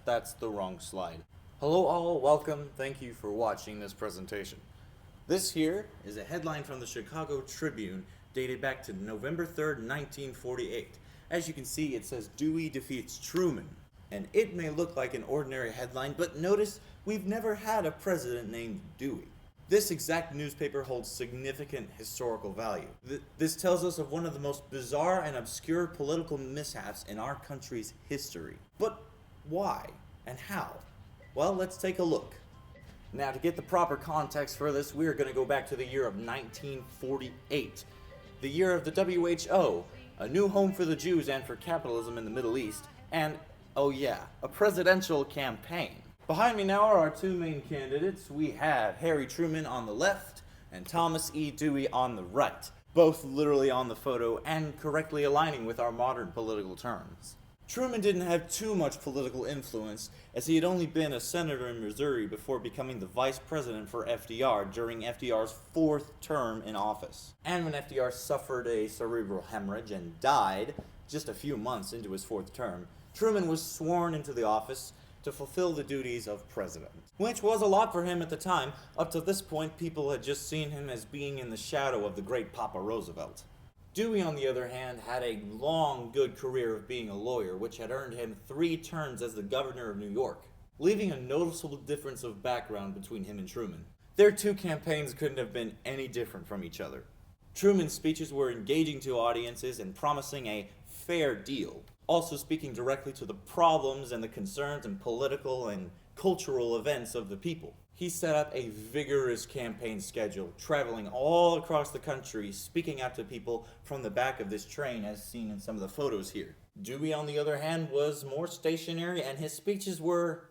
That's the wrong slide. Hello all, welcome, thank you for watching this presentation. This here is a headline from the Chicago Tribune dated back to November 3rd, 1948. As you can see, it says Dewey defeats Truman. And it may look like an ordinary headline, but notice we've never had a president named Dewey. This exact newspaper holds significant historical value. This tells us of one of the most bizarre and obscure political mishaps in our country's history. But why and how? Well, let's take a look. Now, to get the proper context for this, we're going to go back to the year of 1948, the year of the WHO, a new home for the Jews and for capitalism in the Middle East, and, oh yeah, a presidential campaign. Behind me now are our two main candidates. We have Harry Truman on the left and Thomas E. Dewey on the right, both literally on the photo and correctly aligning with our modern political terms. Truman didn't have too much political influence, as he had only been a senator in Missouri before becoming the vice president for FDR during FDR's fourth term in office. And when FDR suffered a cerebral hemorrhage and died just a few months into his fourth term, Truman was sworn into the office to fulfill the duties of president, which was a lot for him at the time. Up to this point, people had just seen him as being in the shadow of the great Papa Roosevelt. Dewey, on the other hand, had a long, good career of being a lawyer, which had earned him 3 terms as the governor of New York, leaving a noticeable difference of background between him and Truman. Their two campaigns couldn't have been any different from each other. Truman's speeches were engaging to audiences and promising a fair deal, also speaking directly to the problems and the concerns and political and cultural events of the people. He set up a vigorous campaign schedule, traveling all across the country, speaking out to people from the back of this train as seen in some of the photos here. Dewey, on the other hand, was more stationary, and his speeches were,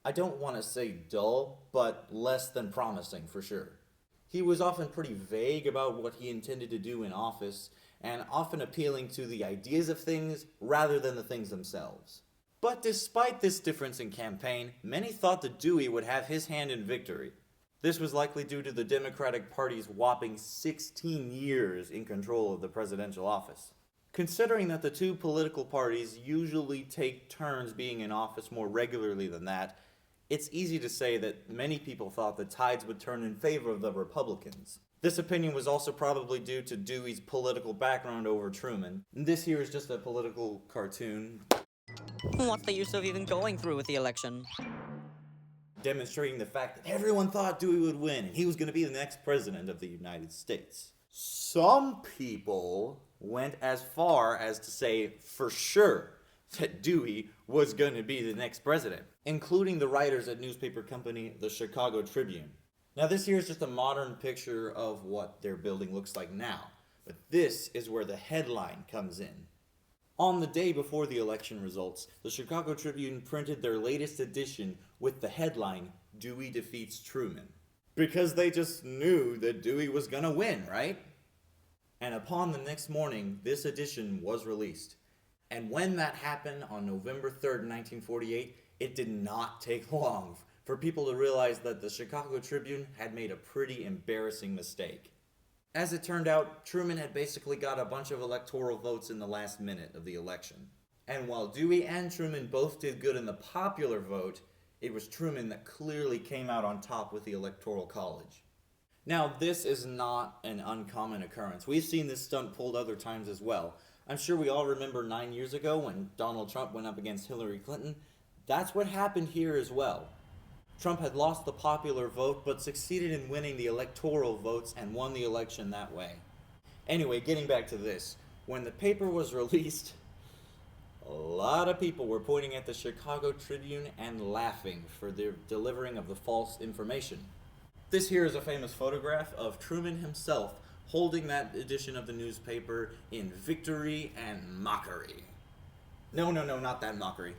I don't want to say dull, but less than promising for sure. He was often pretty vague about what he intended to do in office, and often appealing to the ideas of things rather than the things themselves. But despite this difference in campaign, many thought that Dewey would have his hand in victory. This was likely due to the Democratic Party's whopping 16 years in control of the presidential office. Considering that the two political parties usually take turns being in office more regularly than that, it's easy to say that many people thought the tides would turn in favor of the Republicans. This opinion was also probably due to Dewey's political background over Truman. This here is just a political cartoon What's the use of even going through with the election? demonstrating the fact that everyone thought Dewey would win and he was going to be the next president of the United States. Some people went as far as to say for sure that Dewey was going to be the next president, including the writers at newspaper company the Chicago Tribune. Now this here is just a modern picture of what their building looks like now, but this is where the headline comes in. On the day before the election results, the Chicago Tribune printed their latest edition with the headline, Dewey defeats Truman. Because they just knew that Dewey was gonna win, right? And upon the next morning, this edition was released. And when that happened on November 3rd, 1948, it did not take long for people to realize that the Chicago Tribune had made a pretty embarrassing mistake. As it turned out, Truman had basically got a bunch of electoral votes in the last minute of the election. And while Dewey and Truman both did good in the popular vote, it was Truman that clearly came out on top with the Electoral College. Now, this is not an uncommon occurrence. We've seen this stunt pulled other times as well. I'm sure we all remember 9 years ago when Donald Trump went up against Hillary Clinton. That's what happened here as well. Trump had lost the popular vote, but succeeded in winning the electoral votes and won the election that way. Anyway, getting back to this. When the paper was released, a lot of people were pointing at the Chicago Tribune and laughing for their delivering of the false information. This here is a famous photograph of Truman himself holding that edition of the newspaper in victory and mockery. No, not that mockery.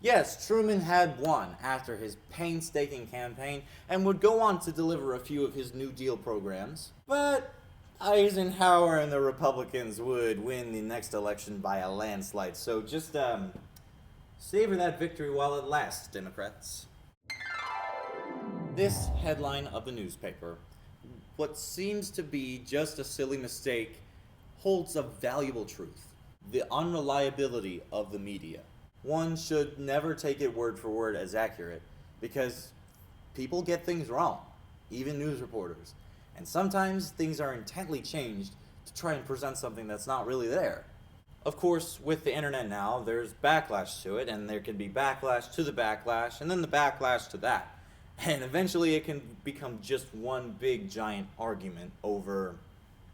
Yes, Truman had won after his painstaking campaign and would go on to deliver a few of his New Deal programs. But Eisenhower and the Republicans would win the next election by a landslide. So just savor that victory while it lasts, Democrats. This headline of the newspaper, what seems to be just a silly mistake, holds a valuable truth: the unreliability of the media. one should never take it word for word as accurate, because people get things wrong, even news reporters. And sometimes things are intently changed to try and present something that's not really there. Of course, with the internet now, there's backlash to it, and there can be backlash to the backlash, and then the backlash to that. And eventually it can become just one big giant argument over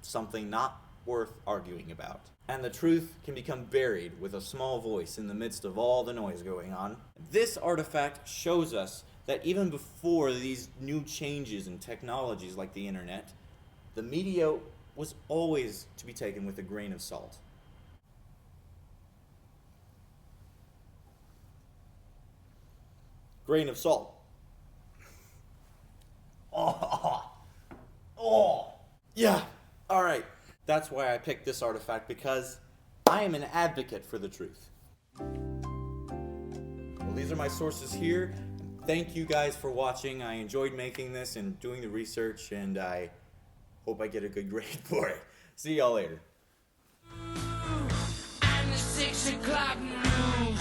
something not worth arguing about. And the truth can become buried with a small voice in the midst of all the noise going on. This artifact shows us that even before these new changes in technologies like the internet, the media was always to be taken with a grain of salt. Grain of salt. Yeah, alright. That's why I picked this artifact, because I am an advocate for the truth. Well, these are my sources here. Thank you guys for watching. I enjoyed making this and doing the research, and I hope I get a good grade for it. See y'all later. And the 6 o'clock news.